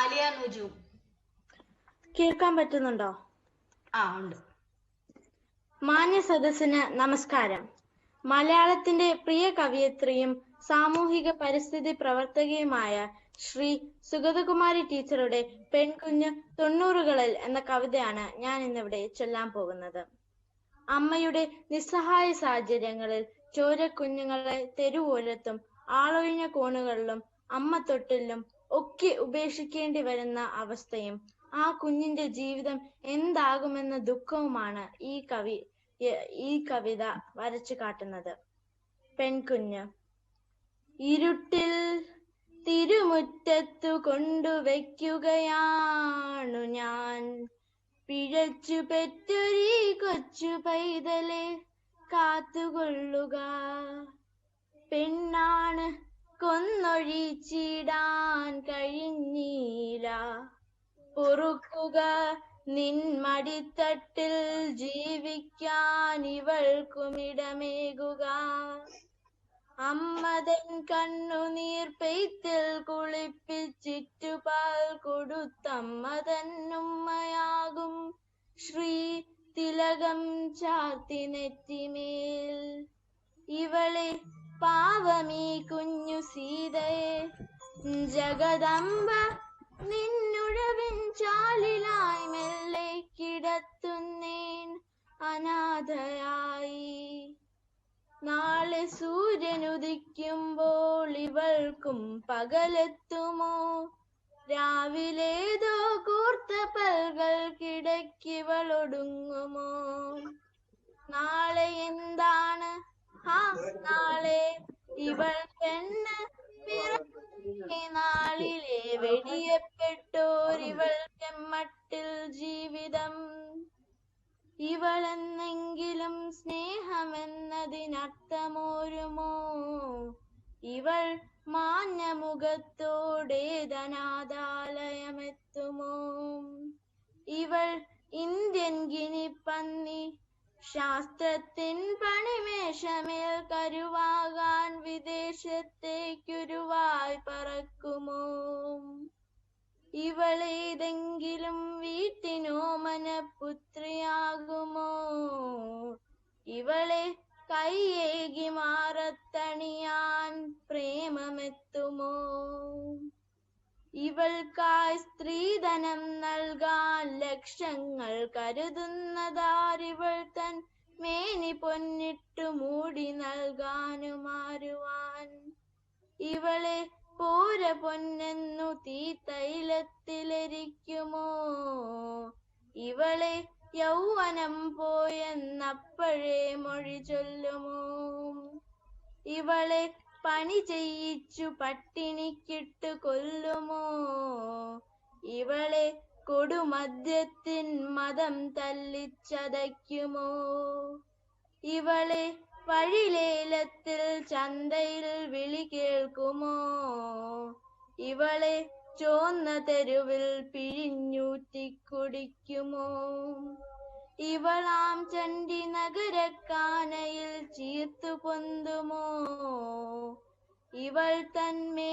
ആലിയ നുജൂം. കേൾക്കാൻ പറ്റുന്നുണ്ടോ? ഉണ്ട്. മാന്യ സദസ്സിന് നമസ്കാരം. മലയാളത്തിന്റെ പ്രിയ കവയിത്രിയും സാമൂഹിക പരിസ്ഥിതി പ്രവർത്തകയുമായ ശ്രീ സുഗതകുമാരി ടീച്ചറുടെ പെൺകുഞ്ഞ് 90കളിൽ എന്ന കവിതയാണ് ഞാൻ ഇന്നിവിടെ ചൊല്ലാൻ പോകുന്നത്. അമ്മയുടെ നിസ്സഹായ സാഹചര്യങ്ങളിൽ ചോരക്കുഞ്ഞുങ്ങളെ തെരുവോരത്തും ആളൊഴിഞ്ഞ കോണുകളിലും അമ്മ തൊട്ടിലും ഒക്കെ ഉപേക്ഷിക്കേണ്ടി വരുന്ന അവസ്ഥയും ആ കുഞ്ഞിന്റെ ജീവിതം എന്താകുമെന്ന ദുഃഖവുമാണ് ഈ കവിത വരച്ചു കാട്ടുന്നത്. പെൺകുഞ്ഞ്. ഇരുട്ടിൽ തിരുമുറ്റത്തു കൊണ്ടുവയ്ക്കുകയാണു ഞാൻ, പിഴച്ചു പെറ്റൊരീ കൊച്ചു പൈതലെ കാത്തുകൊള്ളുക. പെണ്ണാണ് കൊന്നൊഴിച്ചിടാൻ കഴിഞ്ഞില്ല, പൊറുക്കുക നിൻ മടിത്തട്ടിൽ ജീവിക്കാൻ ഇവൾക്കുമിടമേകുക. അമ്മതൻ കണ്ണുനീർ പെയ്ത്തിൽ കുളിപ്പിച്ചിറ്റുപാൽ കൊടുത്തമ്മതന്നുമ്മയാകും ശ്രീ തിലകം ചാർത്തി നെറ്റിമേൽ. ഇവളെ പാവമീ കുഞ്ഞു സീതയെ ജഗദംബ നിന്നുഴവിൻ ചാലിലായി മെല്ലെ കിടത്തുന്നേൻ അനാഥയായി. നാളെ സൂര്യനുദിക്കുമ്പോൾ ഇവൾക്കും പകലെത്തുമോ, രാവിലേതോ കൂർത്ത പൽകൾക്കിടയ്ക്കിവളൊടുങ്ങുമോ. നാളെ എന്താണ് നാളെ ഇവൾ പെണ്ണ് നാളിലെ വെടിയപ്പെട്ടോരിവൾക്കെമ്മട്ടിൽ ജീവിതം. ഇവളെന്നെങ്കിലും സ്നേഹമെന്നതിനർത്ഥമോരുമോ, ഇവൾ മാഞ്ഞ മുഖത്തോടേതനാഥാലയമെത്തുമോ. ഇവൾ ഇന്ത്യൻ ഗിനിപ്പന്നി, ശാസ്ത്രത്തിൻ പണിമേശമേൽ കരുവാകാൻ വിദേശത്തേക്കുരുവായി പറക്കുമോ. ഇവളേതെങ്കിലും വീട്ടിനോമന പുത്രിയാകുമോ, ഇവളെ കൈയേകി മാറത്തണിയാൻ പ്രേമമെത്തുമോ. ഇവൾക്കായി സ്ത്രീധനം നൽകാൻ ലക്ഷങ്ങൾ കരുതുന്നതാരിവൾ തൻ മേനി പൊന്നിട്ടു മൂടി നൽകാനുമാരുവാൻ. ഇവളെ പോര പൊന്നെന്നു തീത്തൈലത്തിലെരിക്കുമോ, ഇവളെ യൗവനം പോയെന്നപ്പോഴേ മൊഴി ചൊല്ലുമോ. ഇവളെ പണി ചെയ്യിച്ചു പട്ടിണിക്കിട്ടു കൊല്ലുമോ, ഇവളെ കൊടുമദ്യത്തിൻ മതം തല്ലിച്ചതയ്ക്കുമോ. ഇവളെ വഴിലേലത്തിൽ ചന്തയിൽ വിളി കേൾക്കുമോ, ഇവളെ ചോന്ന തെരുവിൽ പിഴിഞ്ഞൂറ്റി കുടിക്കുമോ. ഇവളാം ചണ്ഡി നഗരക്കാനയിൽ ചീർത്തു പൊന്തുമോ, ഇവൾ തന്മേ